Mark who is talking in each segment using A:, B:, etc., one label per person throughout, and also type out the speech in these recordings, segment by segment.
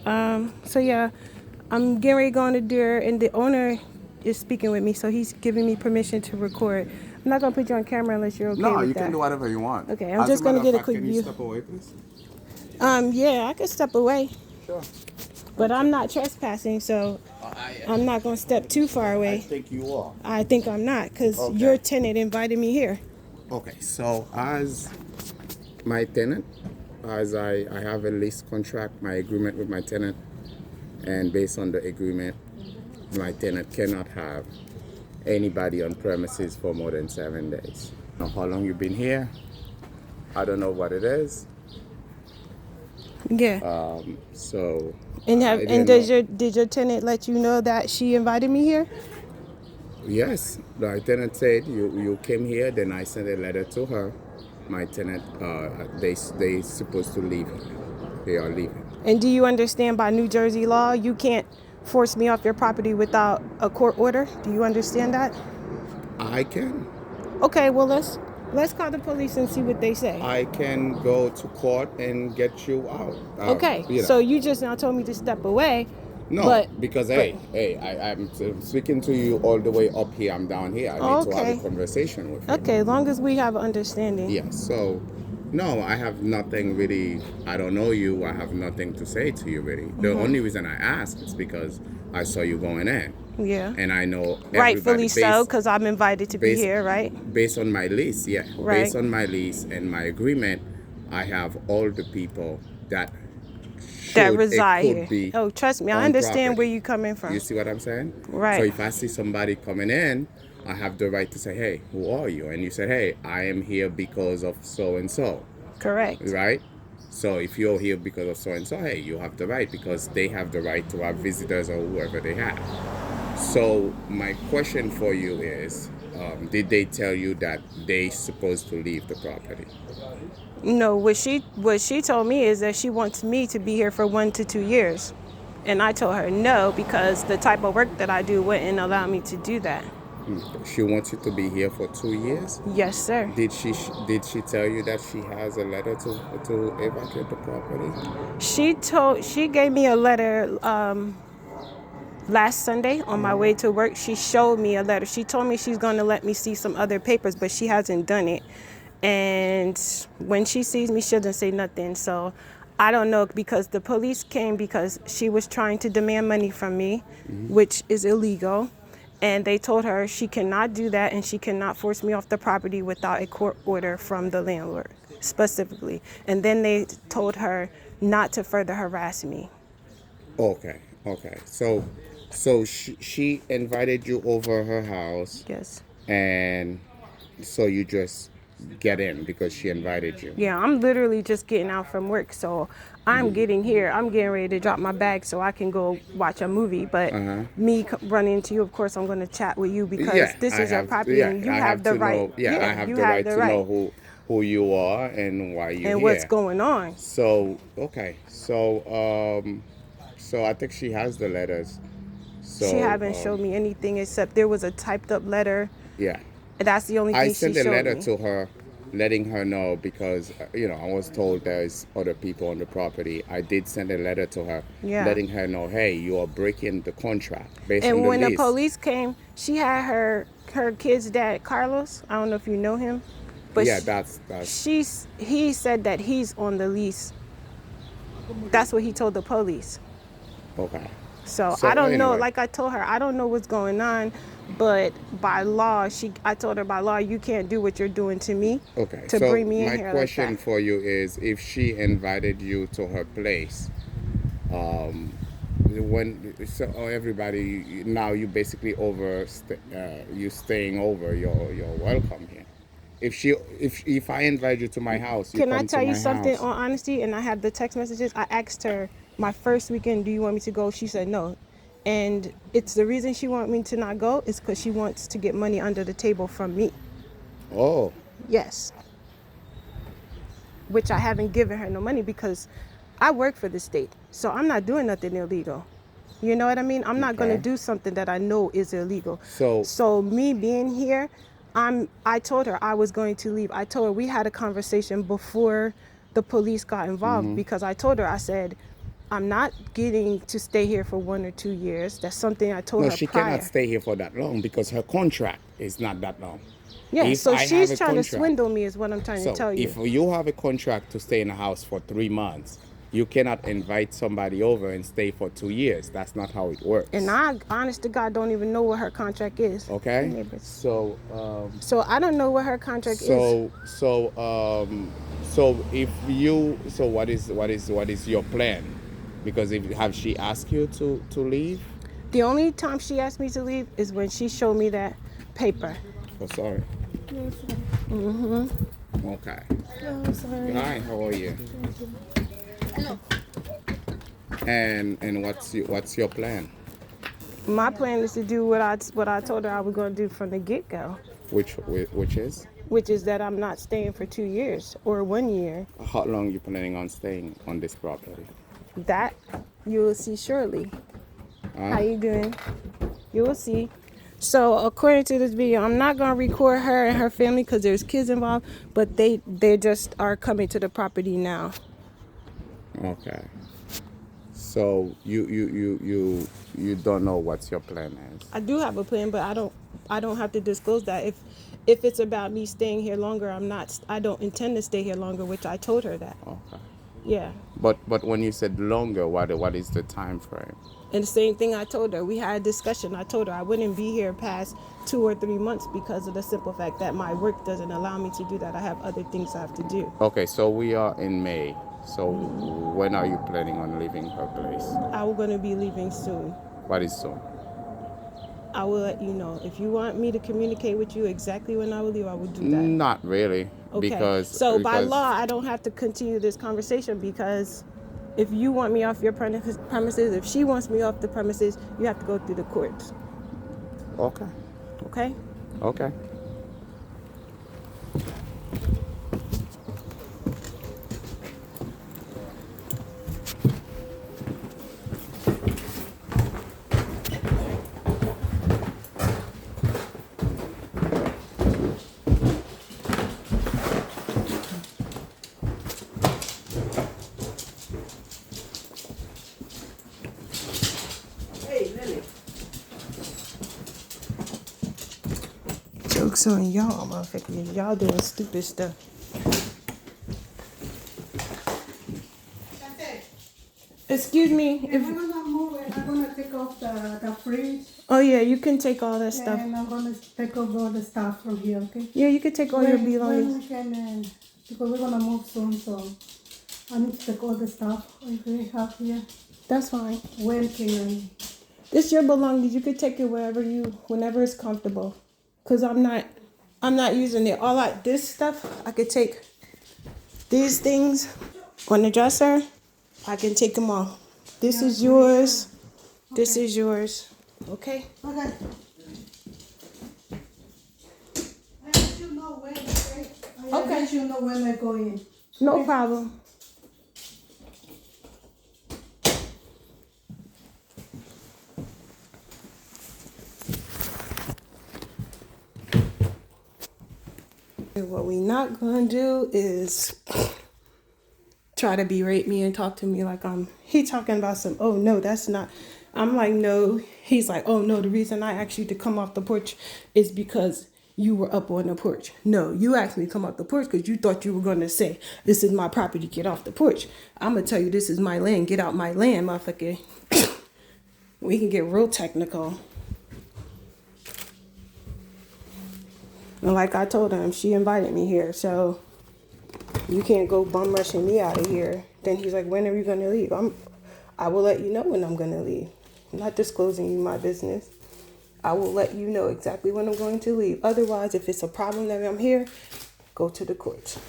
A: So yeah, I'm getting ready to go on the deer, and the owner is speaking with me, so he's giving me permission to record. I'm not gonna put you on camera unless you're okay
B: No,
A: with
B: you can
A: that.
B: do whatever you want.
A: Okay, I'm
B: As a
A: just gonna
B: matter of
A: get a
B: fact,
A: quick
B: can you
A: view.
B: step away, please?
A: Yeah, I could step away,
B: Sure.
A: but I'm not trespassing, so I'm not gonna step too far
B: I
A: away.
B: think you are.
A: I think I'm not, because your
B: Okay.
A: tenant invited me here.
B: Okay, so as my tenant, as I have a lease contract, my agreement with my tenant, and based on the agreement, my tenant cannot have anybody on premises for more than 7 days. Now, how long you've been here? I don't know what it is.
A: Yeah.
B: So
A: And
B: I
A: and
B: didn't know.
A: did your tenant let you know that she invited me here?
B: Yes, my tenant said you came here. Then I sent a letter to her. My tenant, they supposed to leave. They are leaving.
A: And do you understand by New Jersey law, you can't force me off your property without a court order? Do you understand that?
B: I can.
A: Okay, well let's call the police and see what they say.
B: I can go to court and get you out.
A: Okay,
B: You
A: so
B: know.
A: you just now told me to step away,
B: No,
A: but
B: because
A: but
B: I'm speaking to you all the way up here. I'm down here. I need to have a
A: okay,
B: conversation with you.
A: okay, long as we have understanding.
B: Yes. So, no, I have nothing really. I don't know you. I have nothing to say to you really. The only reason I ask is because I saw you going in,
A: Yeah,
B: and I know everybody
A: rightfully so, because I'm invited to be
B: based
A: here, right?
B: based on my lease. Yeah,
A: Right.
B: based on my lease and my agreement, I have all the people that
A: That
B: should it
A: reside
B: could
A: here.
B: be
A: Oh, trust me, I
B: on
A: understand where
B: property.
A: you're coming
B: You
A: from.
B: see what I'm saying? So
A: Right.
B: if I see somebody coming in, I have the right to say, "Hey, who are you?" And you said, "Hey, I am here because of so and so."
A: Correct.
B: Right? So if you're here because of so and so, hey, you have the right because they have the right to have visitors or whoever they have. So my question for you is, did they tell you that they supposed to leave the property?
A: No, what she told me is that she wants me to be here for 1 to 2 years. And I told her no, because the type of work that I do wouldn't allow me to do that.
B: She wants you to be here for 2 years.
A: Yes, sir.
B: Did she tell you that she has a letter to evacuate the property?
A: She gave me a letter last Sunday on my way to work. She showed me a letter. She told me she's going to let me see some other papers, but she hasn't done it. And when she sees me, she doesn't say nothing. So I don't know, because the police came because she was trying to demand money from me, which is illegal. And they told her she cannot do that, and she cannot force me off the property without a court order from the landlord specifically. And then they told her not to further harass me.
B: Okay, okay. So she invited you over her house,
A: Yes.
B: and so you just get in because she invited you.
A: Yeah, I'm literally just getting out from work, so I'm getting here. I'm getting ready to drop my bag so I can go watch a movie. But me running into you, of course, I'm going to chat with you because
B: Yeah,
A: this
B: I
A: is your
B: have.
A: property
B: Yeah,
A: and you
B: I
A: have
B: have
A: the
B: to
A: right.
B: know. Yeah, I
A: Yeah,
B: have
A: you
B: the
A: have
B: right
A: the
B: to
A: right.
B: know who you are and why you're
A: And what's
B: here.
A: going on?
B: So okay, so I think she has the letters.
A: She
B: So
A: haven't showed me anything except there was a typed up letter.
B: yeah,
A: That's the only
B: I
A: thing she
B: sent a
A: showed
B: letter
A: me.
B: to her, letting her know because I was told there's other people on the property. I did send a letter to her,
A: Yeah.
B: letting her know, hey, you are breaking the contract based on
A: And
B: the
A: when the
B: lease.
A: police came, she had her kid's dad, Carlos. I don't know if you know him, but
B: Yeah, that's
A: he said that he's on the lease. That's what he told the police.
B: okay.
A: So I
B: So
A: don't know.
B: anyway,
A: Like I told her, I don't know what's going on, but by law, I told her by law, you can't do what you're doing to me,
B: okay.
A: to
B: So
A: bring me in
B: my
A: here like
B: question
A: that.
B: for you is, if she invited you to her place, everybody now you basically you staying over your welcome here. If I invite you to my house, you
A: Can I
B: come to
A: tell you
B: my
A: something
B: house.
A: on honesty? And I have the text messages. I asked her my first weekend, do you want me to go? She said no. And it's the reason she want me to not go is because she wants to get money under the table from me.
B: Oh,
A: Yes. Which I haven't given her no money because I work for the state. So I'm not doing nothing illegal. You know what I mean? I'm not going to
B: okay.
A: do something that I know is illegal.
B: So
A: So me being here, I told her I was going to leave. I told her we had a conversation before the police got involved, because I told her, I said, I'm not getting to stay here for 1 or 2 years. That's something I told
B: No,
A: her
B: she cannot
A: prior.
B: stay here for that long because her contract is not that long.
A: Yeah,
B: If
A: so
B: I have
A: she's
B: a
A: trying to
B: contract,
A: swindle me is what I'm trying to
B: so
A: tell you.
B: if you have a contract to stay in a house for 3 months, you cannot invite somebody over and stay for 2 years. That's not how it works.
A: And I, honest to God, don't even know what her contract is.
B: Okay.
A: Neighbors.
B: So
A: I don't know what her contract is.
B: so what is your plan? Because if have she asked you to leave?
A: The only time she asked me to leave is when she showed me that paper.
B: Oh, sorry. Okay.
A: Oh, sorry.
B: Hi, how are you? And what's your plan?
A: My plan is to do what I told her I was going to do from the get-go,
B: Which is?
A: which is that I'm not staying for 2 years or 1 year.
B: How long you planning on staying on this property?
A: That you will see surely. How you doing? You will see. So according to this video, I'm not gonna record her and her family because there's kids involved, but they just are coming to the property now.
B: Okay. So you don't know what your plan is.
A: I do have a plan, but I don't have to disclose that. If it's about me staying here longer, I don't intend to stay here longer, which I told her that.
B: Okay.
A: Yeah.
B: But when you said longer, what is the time frame?
A: And the same thing I told her. We had a discussion. I told her I wouldn't be here past 2 or 3 months because of the simple fact that my work doesn't allow me to do that. I have other things I have to do.
B: Okay, so we are in May. So when are you planning on leaving her place?
A: I'm going to be leaving soon.
B: What is soon?
A: I will let you know. If you want me to communicate with you exactly when I will leave, I will do that.
B: Not really.
A: Okay.
B: Because
A: by law, I don't have to continue this conversation because if you want me off your premises, if she wants me off the premises, you have to go through the courts.
B: Okay.
A: Okay?
B: Okay.
A: Joke's on y'all, motherfuckers. Y'all doing stupid stuff. Excuse me.
C: If I'm gonna move it, I'm gonna take off the fridge
A: Oh yeah, you can take all that stuff.
C: and I'm gonna take off all the stuff from here, okay?
A: Yeah, you can take all your belongings.
C: When we can, because we're gonna move soon, so I need to take all the stuff we have here.
A: That's fine.
C: When can I?
A: This your belongings. You can take it whenever it's comfortable. Cause I'm not using it. This stuff, I could take these things on the dresser. I can take them all. This is yours. Okay. This is yours. Okay?
C: Okay. I let you know when, okay? I let you know when I go in.
A: No problem. And what we not gonna do is try to berate me and talk to me like he talking about some, oh no, that's not. I'm like, no. He's like, oh no, the reason I asked you to come off the porch is because you were up on the porch. No, you asked me to come off the porch because you thought you were going to say, this is my property, get off the porch. I'm going to tell you, this is my land, get out my land, motherfucker. We can get real technical. And like I told him, she invited me here, so you can't go bum rushing me out of here. Then he's like, when are you going to leave? I will let you know when I'm going to leave. I'm not disclosing you my business. I will let you know exactly when I'm going to leave. Otherwise, if it's a problem that I'm here, go to the courts.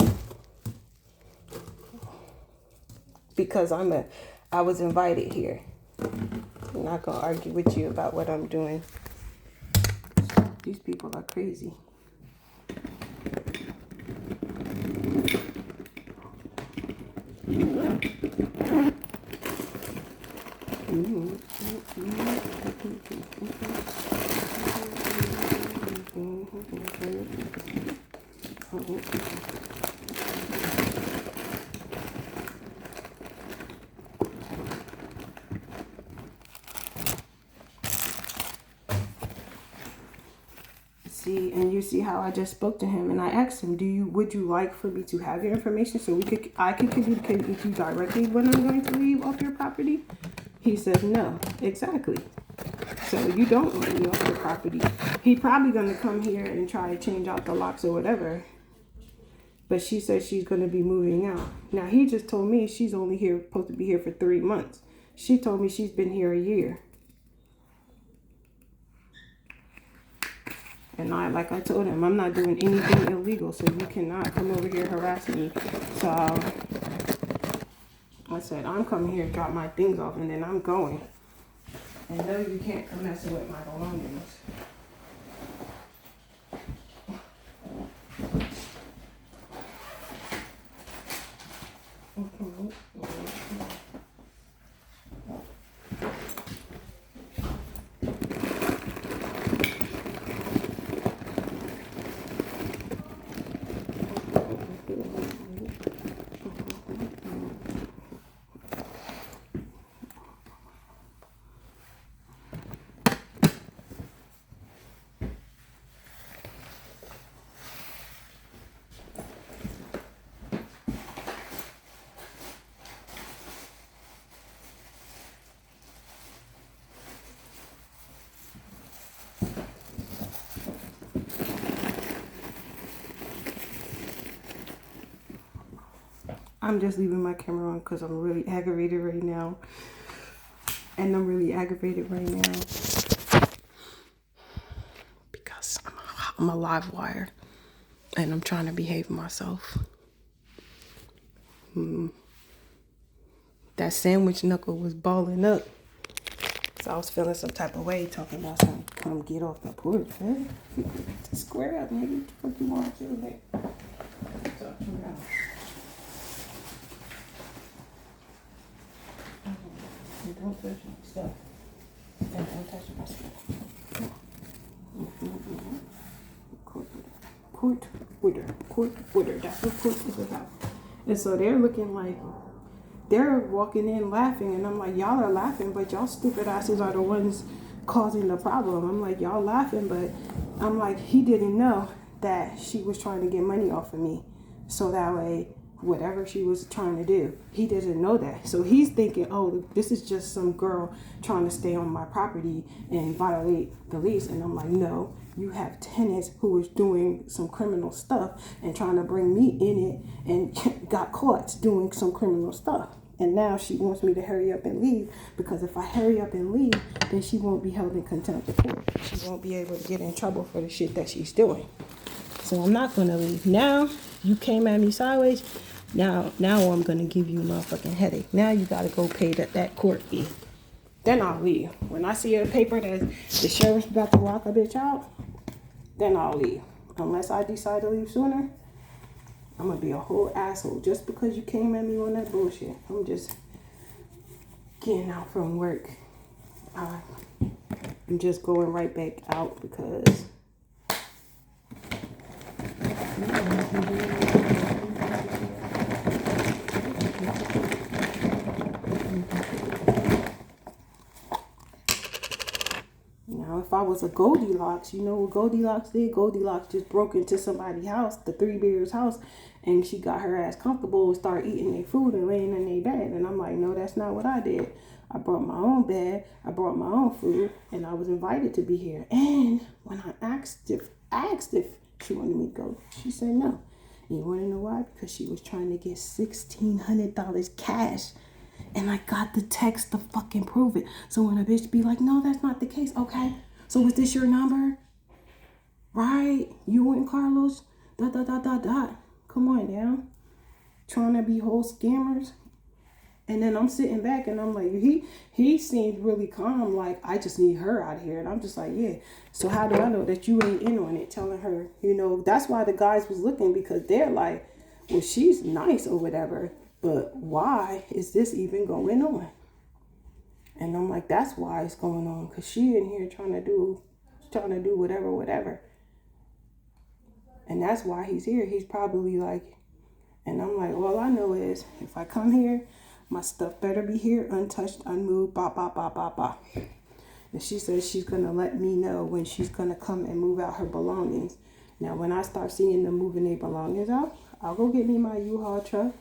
A: Because I was invited here. I'm not going to argue with you about what I'm doing. These people are crazy. See, and you see how I just spoke to him, and I asked him, would you like for me to have your information so I could communicate with you directly when I'm going to leave off your property? He says no. Exactly. So you don't want me off your property. He probably gonna come here and try to change out the locks or whatever. But she says she's gonna be moving out. Now he just told me she's only supposed to be here for 3 months. She told me she's been here a year. And like I told him, I'm not doing anything illegal, so you cannot come over here harassing me. So I said, I'm coming here to drop my things off, and then I'm going. And no, you can't come messing with my belongings. I'm just leaving my camera on because I'm really aggravated right now. And I'm really aggravated right now because I'm a live wire and I'm trying to behave myself. That sandwich knuckle was balling up. So I was feeling some type of way talking about some come get off the porch, man. Square up, nigga. What the fuck you want to do? Like, don't touch my stuff. Don't touch my stuff. Court order. That's what court is about. And so they're looking like they're walking in laughing, and I'm like, y'all are laughing, but y'all stupid asses are the ones causing the problem. I'm like, y'all laughing, but I'm like, he didn't know that she was trying to get money off of me, so that way whatever she was trying to do, he doesn't know that. So he's thinking, oh, this is just some girl trying to stay on my property and violate the lease. And I'm like, no, you have tenants who is doing some criminal stuff and trying to bring me in it and got caught doing some criminal stuff. And now she wants me to hurry up and leave, because if I hurry up and leave, then she won't be held in contempt of court. She won't be able to get in trouble for the shit that she's doing. So I'm not going to leave. Now you came at me sideways. Now I'm going to give you a motherfucking headache. Now you got to go pay that court fee. Then I'll leave. When I see a paper that the sheriff's about to lock a bitch out, then I'll leave. Unless I decide to leave sooner, I'm going to be a whole asshole just because you came at me on that bullshit. I'm just getting out from work. I'm just going right back out because now if I was a Goldilocks, you know what Goldilocks did? Goldilocks just broke into somebody's house, the Three Bears house, and she got her ass comfortable and started eating their food and laying in their bed. And I'm like, no, that's not what I did. I brought my own bed, I brought my own food, and I was invited to be here. And when I asked if she wanted me to go, she said no. And you want to know why? Because she was trying to get $1,600 cash. And I got the text to fucking prove it. So when a bitch be like, no, that's not the case. Okay, so was this your number? Right? You and Carlos? ... Come on now. Trying to be whole scammers. And then I'm sitting back and I'm like, he seemed really calm. Like, I just need her out of here. And I'm just like, yeah. So how do I know that you ain't in on it? Telling her, that's why the guys was looking, because they're like, well, she's nice or whatever, but why is this even going on? And I'm like, that's why it's going on, because she in here trying to do whatever. And that's why he's here. He's probably like, and I'm like, all I know is if I come here, my stuff better be here, untouched, unmoved, ba. And she says she's going to let me know when she's going to come and move out her belongings. Now, when I start seeing them moving their belongings out, I'll go get me my U-Haul truck.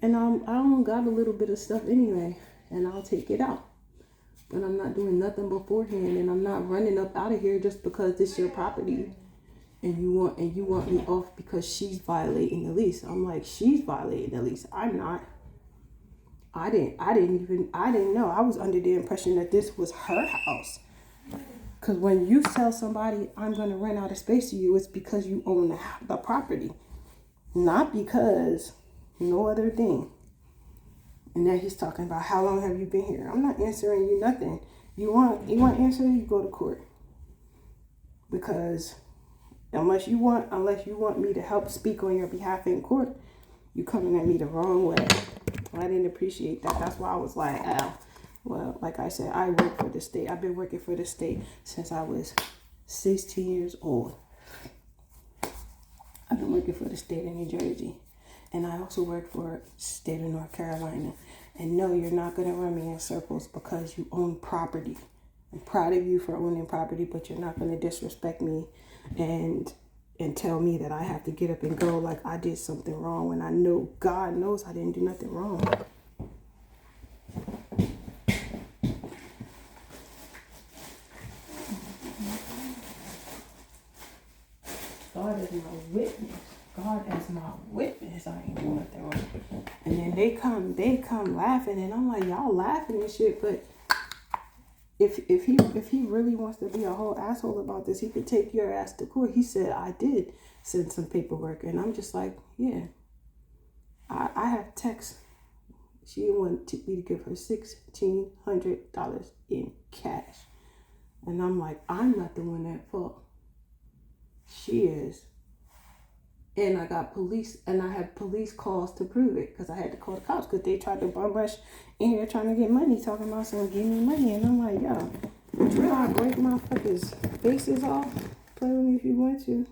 A: And I don't got a little bit of stuff anyway. And I'll take it out. But I'm not doing nothing beforehand. And I'm not running up out of here just because this is your property. And you want me off because she's violating the lease. I'm like, she's violating the lease. I'm not. I didn't know. I was under the impression that this was her house. Because when you tell somebody, I'm going to rent out a space to you, it's because you own the property. Not because no other thing. And then he's talking about how long have you been here? I'm not answering you nothing. You want answer, you go to court. Because unless you want me to help speak on your behalf in court, you coming at me the wrong way. I didn't appreciate that. That's why I was like, oh, well, like I said, I work for the state. I've been working for the state since I was 16 years old. I've been working for the state of New Jersey. And I also work for the state of North Carolina. And no, you're not going to run me in circles because you own property. I'm proud of you for owning property, but you're not going to disrespect me and tell me that I have to get up and go like I did something wrong when I know God knows I didn't do nothing wrong. God is my witness. God as my witness. I ain't doing nothing wrong. And then they come laughing, and I'm like, y'all laughing and shit, but if he really wants to be a whole asshole about this, he could take your ass to court. He said I did send some paperwork, and I'm just like, yeah. I have text. She wanted me to give her $1,600 in cash, and I'm like, I'm not the one at fault. She is. And I got police, and I had police calls to prove it because I had to call the cops because they tried to bum rush in here trying to get money, talking about someone give me money. And I'm like, yo, would you not break motherfuckers' faces off? Play with me if you want to.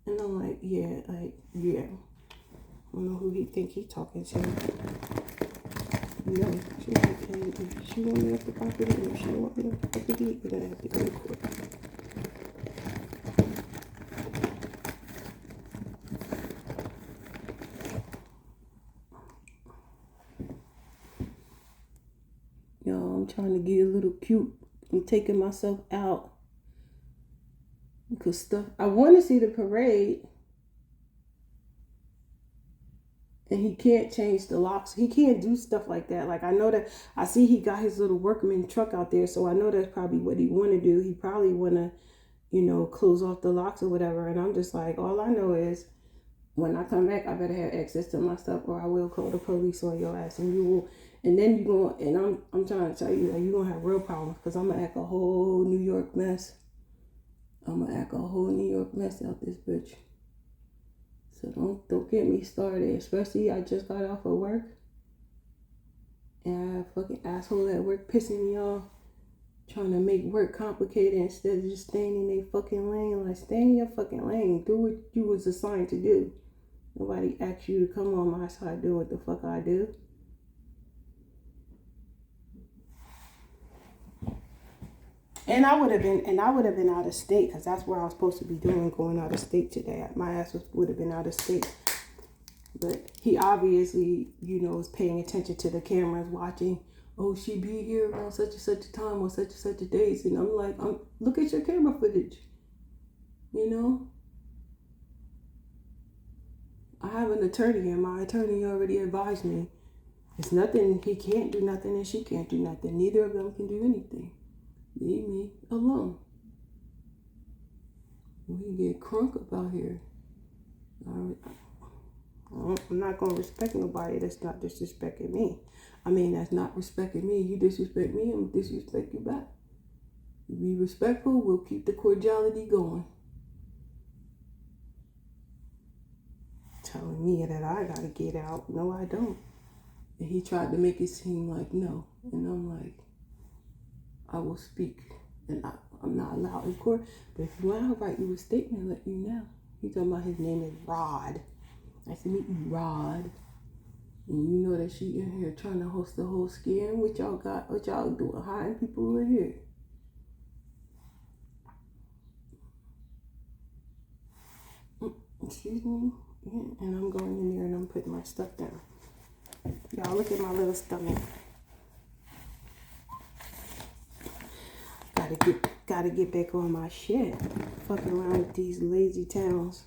A: And I'm like, yeah. I don't know who he think he talking to. No, she want me off the property, and if she don't want me off the property, we're gonna have to go to court. I'm trying to get a little cute. I'm taking myself out because I want to see the parade, and he can't change the locks. He can't do stuff like that. Like, I know that I see he got his little workman truck out there, so I know that's probably what he want to do. He probably want to, close off the locks or whatever. And I'm just like, all I know is when I come back, I better have access to my stuff, or I will call the police on your ass, and you will. And then I'm trying to tell you that you're going to have real problems because I'm going to act a whole New York mess. I'm going to act a whole New York mess out this bitch. So don't get me started, especially I just got off of work. And I have a fucking asshole at work pissing me off, trying to make work complicated instead of just staying in their fucking lane. Like, stay in your fucking lane. Do what you was assigned to do. Nobody asked you to come on my side, do what the fuck I do. And I would have been out of state because that's where I was supposed to be going out of state today. My ass would have been out of state. But he obviously, is paying attention to the cameras, watching. Oh, she be here around such and such a time or such and such a days. And I'm like, look at your camera footage. I have an attorney, and my attorney already advised me. It's nothing, he can't do nothing, and she can't do nothing. Neither of them can do anything. Leave me alone. We get crunk up out here. I'm not going to respect nobody that's not disrespecting me. That's not respecting me. You disrespect me, I'm going to disrespect you back. You be respectful, we'll keep the cordiality going. Telling me that I got to get out. No, I don't. And he tried to make it seem like no. And I'm like, I will speak, and I'm not allowed in court. But if you want, I'll write you a statement and let you know. He talking about his name is Rod. Nice to meet you, Rod. And you know that she in here trying to host the whole scam. What y'all got? What y'all doing? Hiding people in here. Excuse me. Yeah, and I'm going in there and I'm putting my stuff down. Y'all look at my little stomach. Gotta get back on my shit. Fucking around with these lazy towns.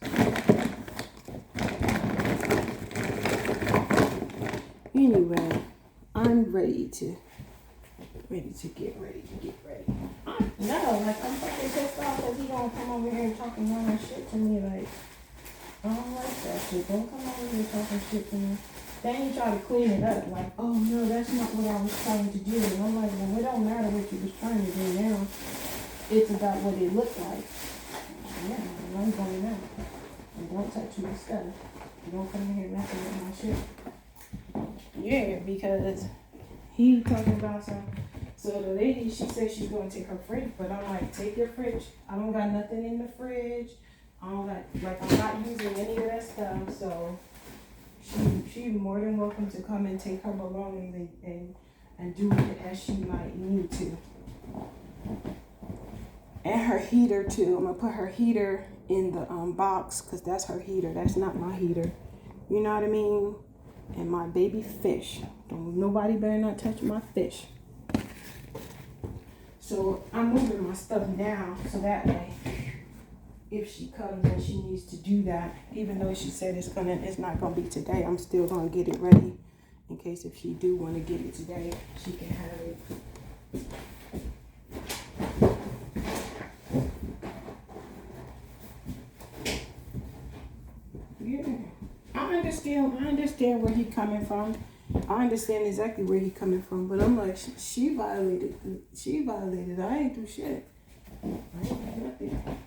A: Anyway, I'm ready to get ready. No, like I'm fucking pissed off because he gonna come over here and talking wrong shit to me. Like, I don't like that shit. Don't come over here talking shit to me. Then he try to clean it up. Like, oh no, that's not what I was trying to do. And I'm like, well, it don't matter what you was trying to do now. It's about what it looked like. Yeah, and I'm going out. And don't touch my stuff. You don't come in here messing with my shit. Yeah, because he talking about something. So the lady, she said she's going to take her fridge, but I'm like, take your fridge. I don't got nothing in the fridge. I'm not using any of that stuff. So she more than welcome to come and take her belongings and do it as she might need to. And her heater too. I'm gonna put her heater in the box because that's her heater. That's not my heater. You know what I mean? And my baby fish. Nobody better not touch my fish. So I'm moving my stuff down so that way, if she comes and she needs to do that, even though she said it's not gonna be today, I'm still gonna get it ready in case if she do want to get it today, she can have it. Yeah, I understand where he coming from. I understand exactly where he coming from, but I'm like, she violated. I ain't do shit. I ain't do nothing.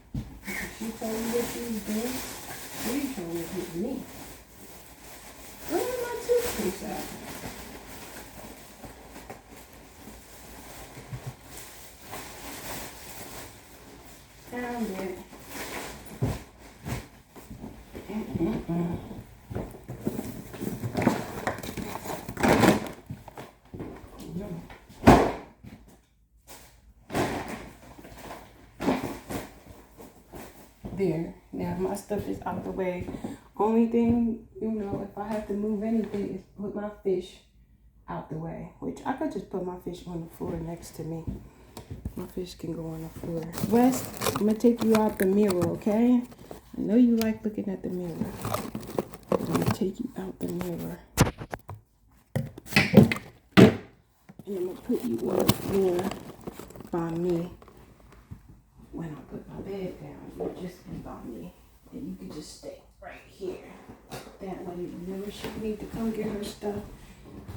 A: She told me what she was doing. She trying to hit me. Where's my toothpaste at? Found it. There. Now my stuff is out the way. Only thing, if I have to move anything is put my fish out the way. Which I could just put my fish on the floor next to me. My fish can go on the floor. Wes, I'm gonna take you out the mirror, okay? I know you like looking at the mirror. I'm gonna take you out the mirror. And I'm gonna put you on the floor by me. When I put my bed down, you just be by me. And you can just stay right here. That way, whenever she need to come get her stuff,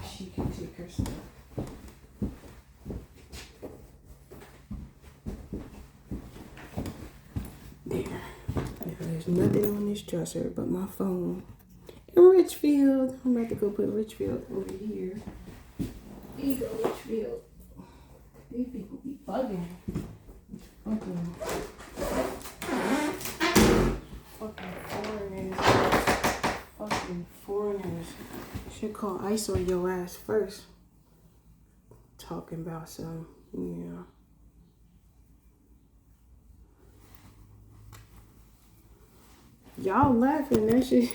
A: she can take her stuff. There. Now, there's nothing on this dresser but my phone. And Richfield. I'm about to go put Richfield over here. Here you go, Richfield. These people be bugging. Fucking foreigners. Should call ICE on your ass first. Talking about some, Y'all laughing, that shit.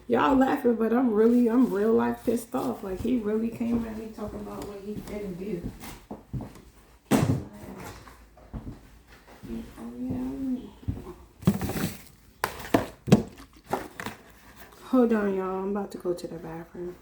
A: Y'all laughing, but I'm real life pissed off. Like, he really came at me talking about what he didn't do. Hold on, y'all. I'm about to go to the bathroom.